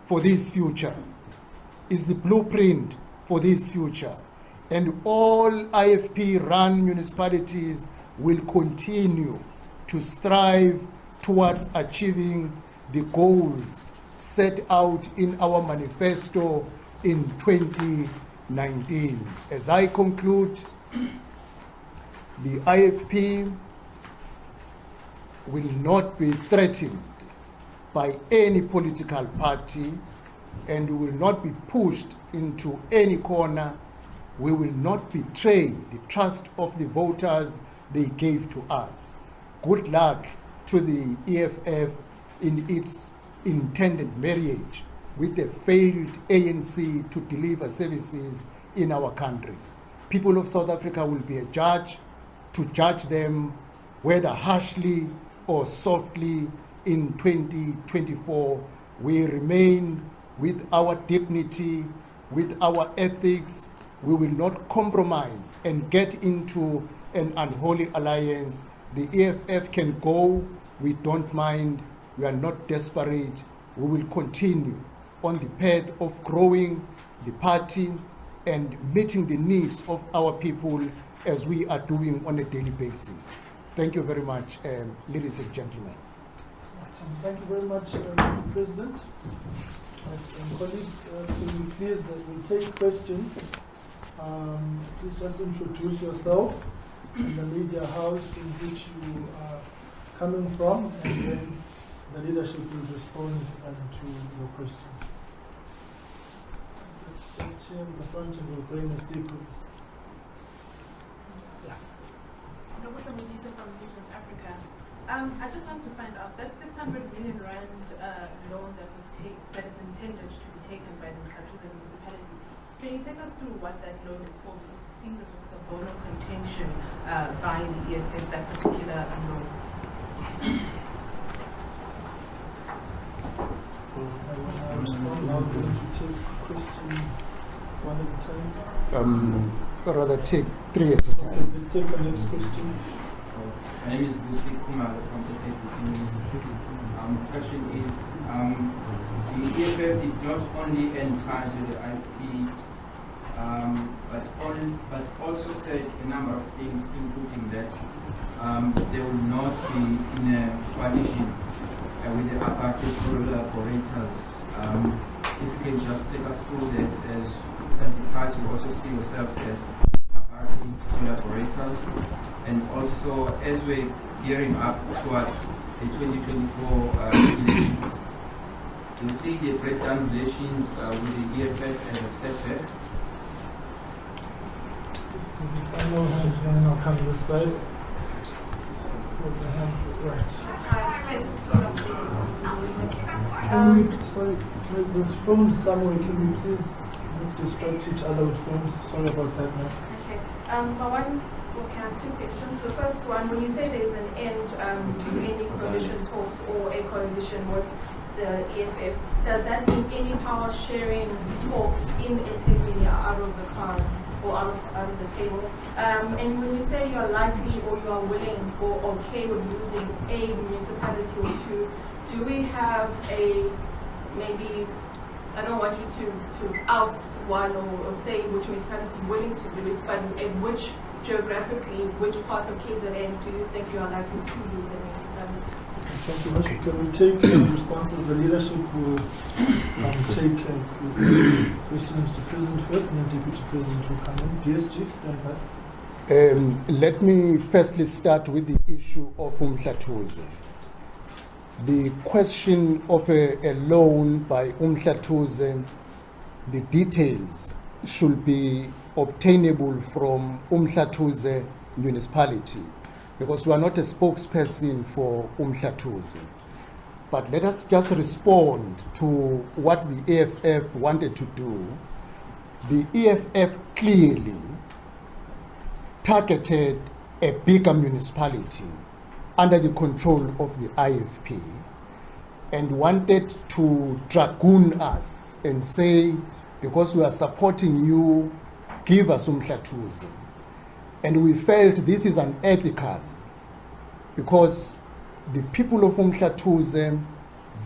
for this future, is the blueprint for this future. And all IFP-run municipalities will continue to strive towards achieving the goals set out in our manifesto in 2019. As I conclude, the IFP will not be threatened by any political party and will not be pushed into any corner. We will not betray the trust of the voters they gave to us. Good luck to the EFF in its intended marriage with the failed ANC to deliver services in our country. People of South Africa will be a judge to judge them whether harshly or softly in 2024. We remain with our dignity, with our ethics. We will not compromise and get into an unholy alliance. The EFF can go. We don't mind. We are not desperate. We will continue on the path of growing the party and meeting the needs of our people as we are doing on a daily basis. Thank you very much, ladies and gentlemen. Thank you very much, Mr. President. Colleagues, can you please, we'll take questions. Please just introduce yourself and the media house in which you are coming from, and then the leadership will respond to your questions. Let's start here in the front and we'll go in a sequence. Yeah. From Africa. I just want to find out that 600 million rand loan that is intended to be taken by the Mhlathuze municipality. Can you take us through what that loan is for? Because it seems as if it's a bone of contention by the EFF, that particular loan. I respond now to take questions one at a time. Rather take three at a time. Okay, let's take the next question. My name is Busi Kumar from SABC News. Question is, the EFF did not only end ties with the IFP, but also said a number of things, including that they will not be in a coalition with the apartheid collaborators. If you can just take us through that, as the party also see yourselves as apartheid collaborators, and also as we're gearing up towards the 2024 elections, so you see the breakdown relations with the EFF as a setback. I know how I'll come this side. Put the hand right. Sorry, there's phones somewhere. Can we please not distract each other with phones? Sorry about that, ma'am. Okay. Okay, I have two questions. The first one, when you say there's an end to any coalition talks or a coalition with the EFF, does that mean any power sharing talks in eThekwini are out of the cards or out of the table? And when you say you're likely or you are willing or okay with losing a municipality or two, do we have a, maybe, I don't want you to oust one or say which municipality is willing to do this, but in which geographically, which part of KZN do you think you are likely to lose a municipality? Thank you much. Okay. Can we take responses? The leadership will take questions to President first, and then Deputy President will come in. DSG, stand by. Let me firstly start with the issue of Mhlathuze. The question of a loan by Mhlathuze, the details should be obtainable from Mhlathuze municipality, because we are not a spokesperson for Mhlathuze. But let us just respond to what the EFF wanted to do. The EFF clearly targeted a bigger municipality under the control of the IFP and wanted to dragoon us and say, because we are supporting you, give us Mhlathuze. And we felt this is unethical because the people of Mhlathuze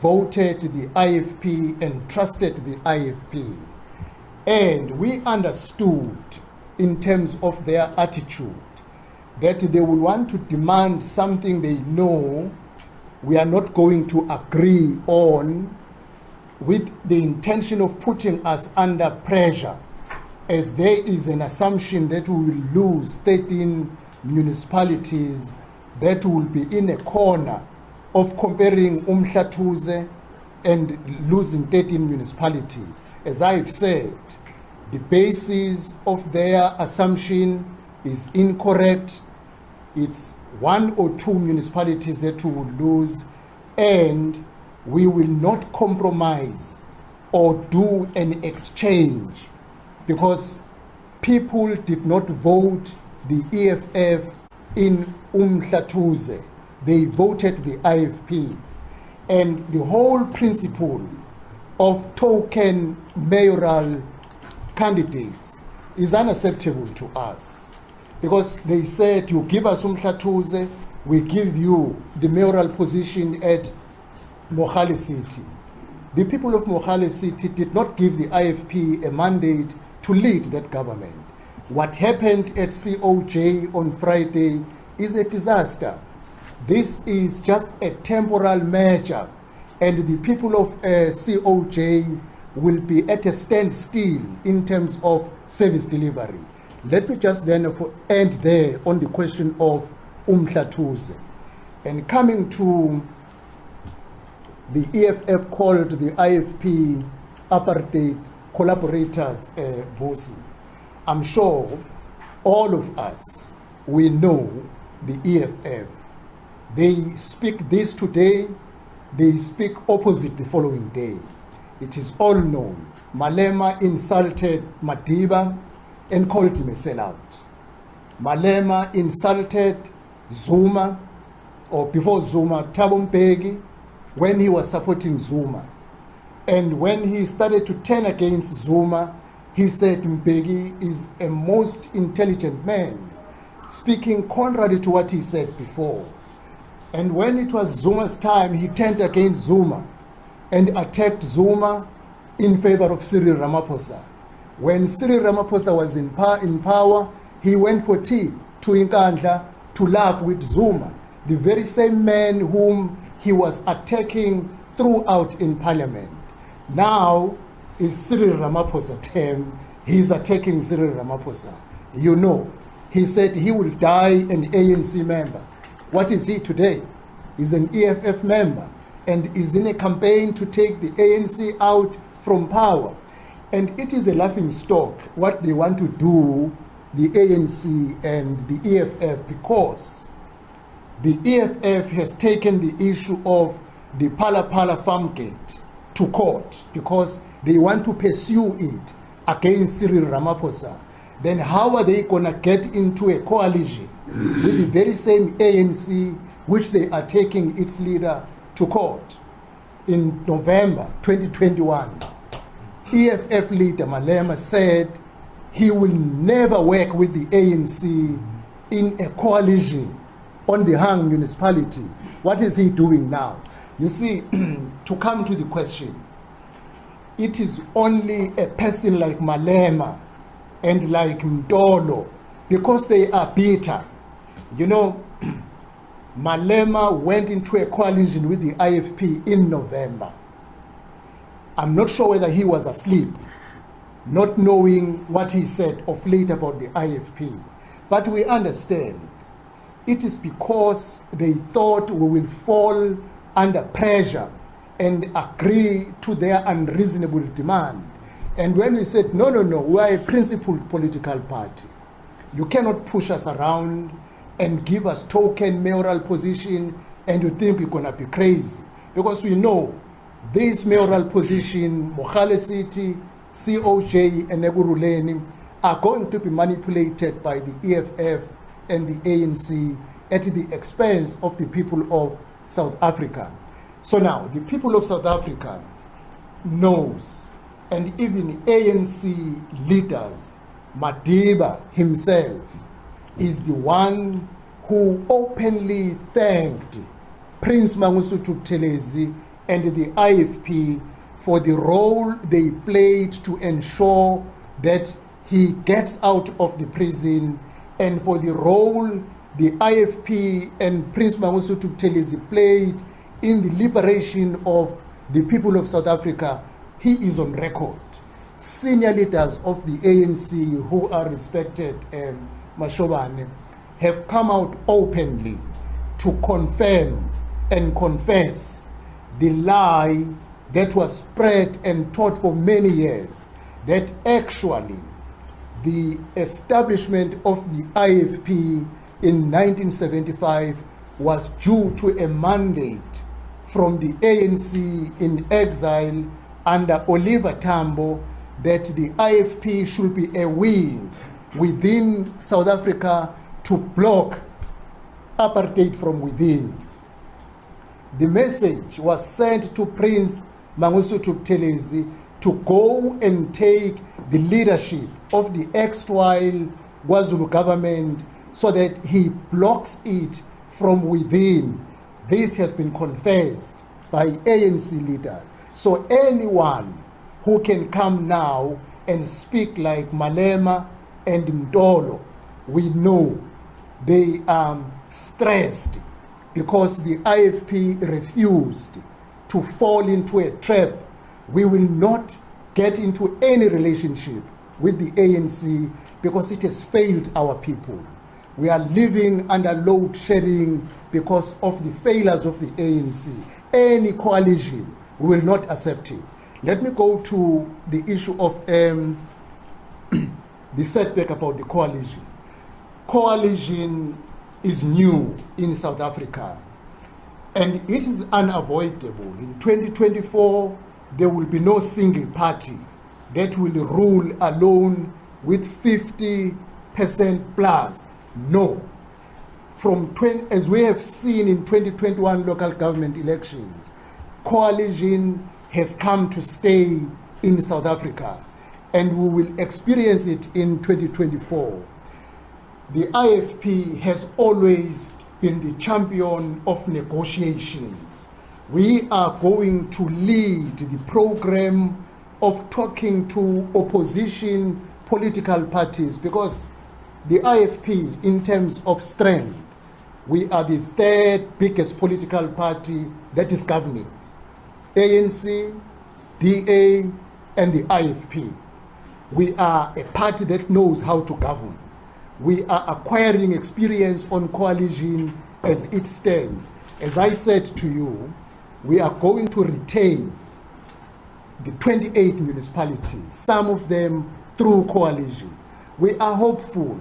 voted the IFP and trusted the IFP. And we understood, in terms of their attitude, that they will want to demand something they know we are not going to agree on, with the intention of putting us under pressure, as there is an assumption that we will lose 13 municipalities that will be in a corner of comparing Umhlatuze and losing 13 municipalities. As I've said, the basis of their assumption is incorrect. It's 1 or 2 municipalities that we will lose, and we will not compromise or do an exchange, because people did not vote the EFF in Umhlatuze. They voted the IFP. And the whole principle of token mayoral candidates is unacceptable to us, because they said, you give us Umhlatuze, we give you the mayoral position at Mohale City. The people of Mohale City did not give the IFP a mandate to lead that government. What happened at COJ on Friday is a disaster. This is just a temporal measure, and the people of COJ will be at a standstill in terms of service delivery. Let me just then end there on the question of Umhlatuze. And coming to the EFF called the IFP apartheid collaborators, Vosi. I'm sure all of us, we know the EFF. They speak this today, they speak opposite the following day. It is all known. Malema insulted Madiba and called him a sellout. Malema insulted Zuma, or before Zuma, Thabo Mbeki, when he was supporting Zuma. And when he started to turn against Zuma, he said Mbeki is a most intelligent man, speaking contrary to what he said before. And when it was Zuma's time, he turned against Zuma and attacked Zuma in favor of Cyril Ramaphosa. When Cyril Ramaphosa was in power, he went for tea to Nkandla to laugh with Zuma, the very same man whom he was attacking throughout in parliament. Now is Cyril Ramaphosa term, he's attacking Cyril Ramaphosa. You know, he said he will die an ANC member. What is he today? He's an EFF member and is in a campaign to take the ANC out from power. And it is a laughing stock what they want to do, the ANC and the EFF, because the EFF has taken the issue of the Phala Phala farm gate to court because they want to pursue it against Cyril Ramaphosa. Then how are they going to get into a coalition with the very same ANC which they are taking its leader to court? In November 2021, EFF leader Malema said he will never work with the ANC in a coalition on the hung municipalities. What is he doing now? You see, to come to the question, it is only a person like Malema and like Mdolo, because they are bitter. You know, Malema went into a coalition with the IFP in November. I'm not sure whether he was asleep, not knowing what he said of late about the IFP. But we understand it is because they thought we will fall under pressure and agree to their unreasonable demand. And when we said, no, we are a principled political party. You cannot push us around and give us token mayoral position and you think we're going to be crazy. Because we know this mayoral position, Mohale City, COJ and Ekurhuleni are going to be manipulated by the EFF and the ANC at the expense of the people of South Africa. So now, the people of South Africa knows, and even ANC leaders, Madiba himself is the one who openly thanked Prince Mangosuthu Buthelezi and the IFP for the role they played to ensure that he gets out of the prison, and for the role the IFP and Prince Mangosuthu Buthelezi played in the liberation of the people of South Africa. He is on record. Senior leaders of the ANC who are respected, Mashobane, have come out openly to confirm and confess the lie that was spread and taught for many years, that actually the establishment of the IFP in 1975 was due to a mandate from the ANC in exile under Oliver Tambo, that the IFP should be a wing within South Africa to block apartheid from within. The message was sent to Prince Mangosuthu Buthelezi to go and take the leadership of the erstwhile KwaZulu government so that he blocks it from within. This has been confessed by ANC leaders. So anyone who can come now and speak like Malema and Mtolo, we know they are stressed because the IFP refused to fall into a trap. We will not get into any relationship with the ANC because it has failed our people. We are living under load shedding because of the failures of the ANC. Any coalition, we will not accept it. Let me go to the issue of the setback about the coalition. Coalition is new in South Africa, and it is unavoidable. In 2024, there will be no single party that will rule alone with 50% plus. No. As we have seen in 2021 local government elections, coalition has come to stay in South Africa, and we will experience it in 2024. The IFP has always been the champion of negotiations. We are going to lead the program of talking to opposition political parties, because the IFP, in terms of strength, we are the third biggest political party that is governing. ANC, DA, and the IFP. We are a party that knows how to govern. We are acquiring experience on coalition as it stands. As I said to you, we are going to retain the 28 municipalities, some of them through coalition. We are hopeful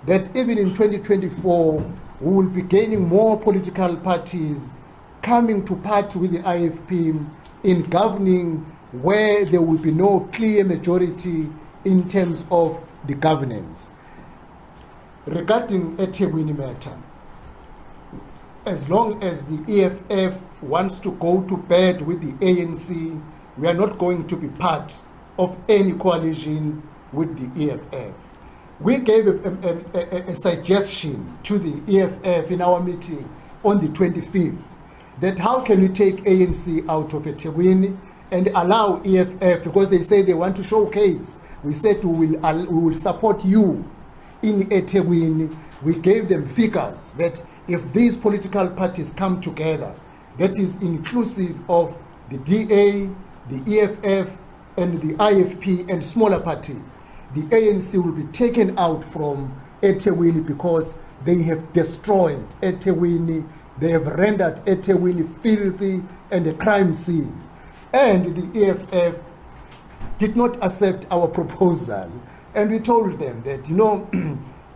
that even in 2024, we will be gaining more political parties coming to party with the IFP in governing where there will be no clear majority in terms of the governance. Regarding eThekwini matter, as long as the EFF wants to go to bed with the ANC, we are not going to be part of any coalition with the EFF. We gave a suggestion to the EFF in our meeting on the 25th, that how can we take ANC out of eThekwini and allow EFF, because they say they want to showcase. We said we will support you in eThekwini. We gave them figures that if these political parties come together, that is inclusive of the DA, the EFF, and the IFP and smaller parties, the ANC will be taken out from eThekwini because they have destroyed eThekwini. They have rendered eThekwini filthy and a crime scene. And the EFF did not accept our proposal. And we told them that,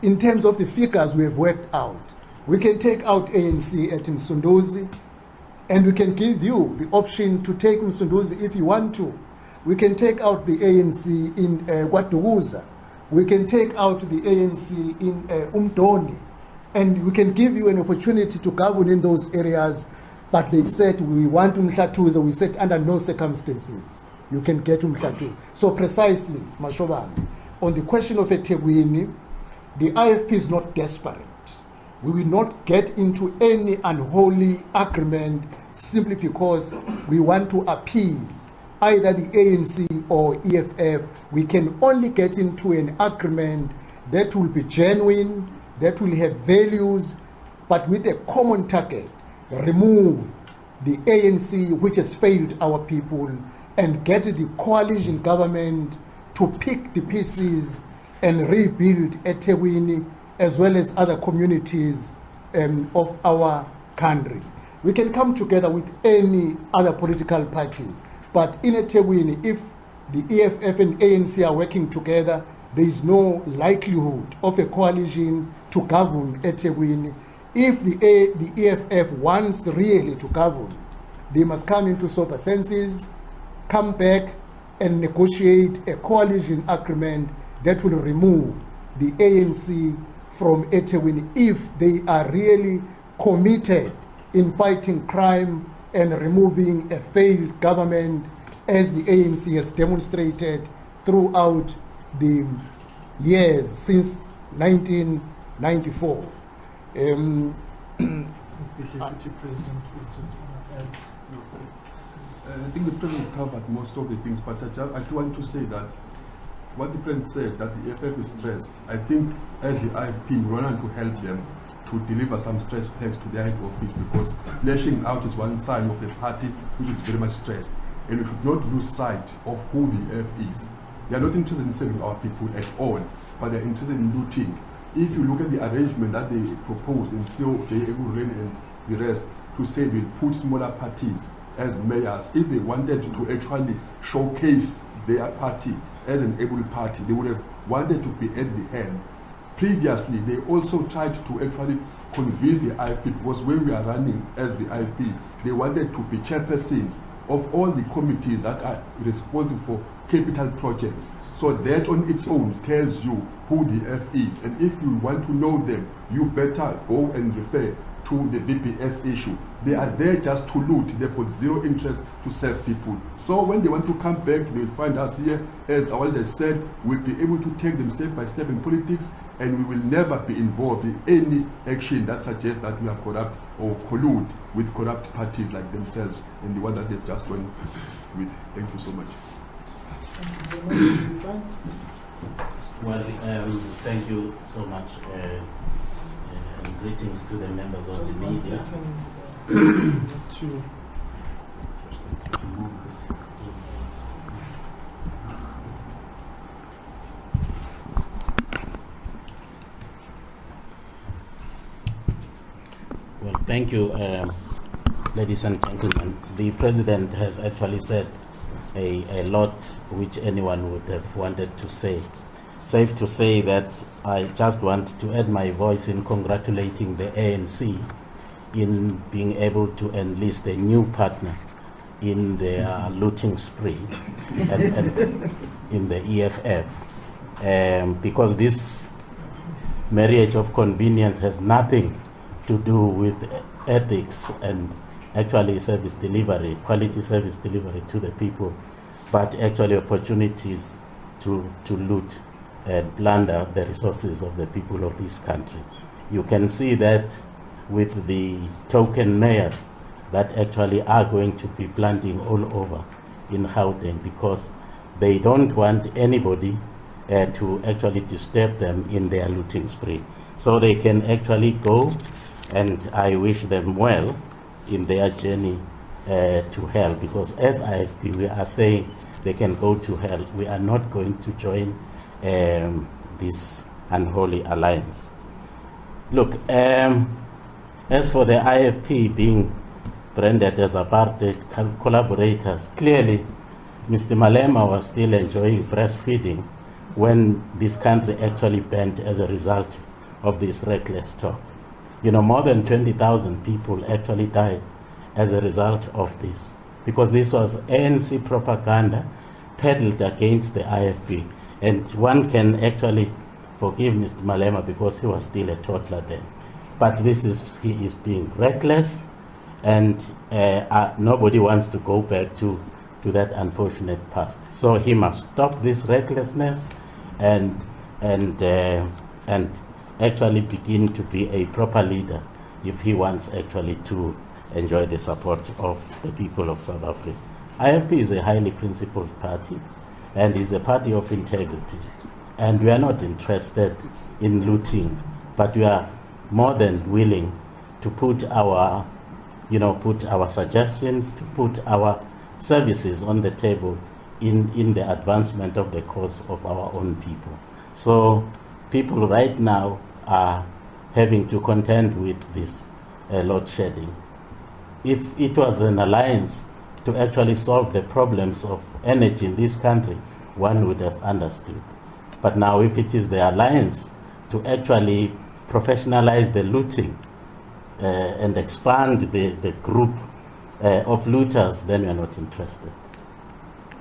in terms of the figures we have worked out, we can take out ANC at Msunduzi, and we can give you the option to take Msunduzi if you want to. We can take out the ANC in KwaDukuza. We can take out the ANC in Umdoni. And we can give you an opportunity to govern in those areas. But they said, we want Umhlatuza. We said, under no circumstances, you can get Umhlatuza. So precisely, Mashoban, on the question of eThekwini, the IFP is not desperate. We will not get into any unholy agreement simply because we want to appease either the ANC or EFF. We can only get into an agreement that will be genuine, that will have values, but with a common target: remove the ANC, which has failed our people, and get the coalition government to pick the pieces and rebuild eThekwini as well as other communities of our country. We can come together with any other political parties, but in eThekwini, if the EFF and ANC are working together, there is no likelihood of a coalition to govern eThekwini. If the EFF wants really to govern, they must come into sober senses, come back and negotiate a coalition agreement that will remove the ANC from eThekwini if they are really committed in fighting crime and removing a failed government, as the ANC has demonstrated throughout the years since 1994. The Deputy President will just want to add. I think the President has covered most of the things, but I want to say that what the President said, that the EFF is stressed, I think as the IFP, we want to help them to deliver some stress packs to their head office, because lashing out is one sign of a party which is very much stressed. And we should not lose sight of who the EFF is. They are not interested in serving our people at all, but they are interested in looting. If you look at the arrangement that they proposed in COJ, Eguren and the rest, to say they'll put smaller parties as mayors, if they wanted to actually showcase their party as an able party, they would have wanted to be at the helm. Previously, they also tried to actually convince the IFP, because when we are running as the IFP, they wanted to be chairpersons of all the committees that are responsible for capital projects. So that on its own tells you who the F is. And if you want to know them, you better go and refer to the VPS issue. They are there just to loot. They've got zero interest to serve people. So when they want to come back, they'll find us here. As our leader said, we'll be able to take them step by step in politics, and we will never be involved in any action that suggests that we are corrupt or collude with corrupt parties like themselves and the one that they've just joined with. Thank you so much. Thank you very much. Well, thank you so much, and greetings to the members of Just the one media. second, to Well, thank you, ladies and gentlemen. The President has actually said a lot which anyone would have wanted to say. Safe to say that I just want to add my voice in congratulating the ANC in being able to enlist a new partner in their looting spree and in the EFF, because this marriage of convenience has nothing to do with ethics and actually service delivery, quality service delivery to the people, but actually opportunities to loot and plunder the resources of the people of this country. You can see that with the token mayors that actually are going to be planting all over in Gauteng, because they don't want anybody to actually disturb them in their looting spree. So they can actually go, and I wish them well in their journey to hell, because as IFP we are saying they can go to hell. We are not going to join this unholy alliance. Look, as for the IFP being branded as apartheid collaborators, clearly Mr. Malema was still enjoying breastfeeding when this country actually bent as a result of this reckless talk. You know, more than 20,000 people actually died as a result of this, because this was ANC propaganda peddled against the IFP. And one can actually forgive Mr. Malema because he was still a toddler then. But he is being reckless, and nobody wants to go back to that unfortunate past. So he must stop this recklessness and actually begin to be a proper leader if he wants actually to enjoy the support of the people of South Africa. IFP is a highly principled party and is a party of integrity. And we are not interested in looting, but we are more than willing to put our suggestions, to put our services on the table in the advancement of the cause of our own people. So people right now are having to contend with this load shedding. If it was an alliance to actually solve the problems of energy in this country, one would have understood. But now if it is the alliance to actually professionalize the looting and expand the group of looters, then we are not interested.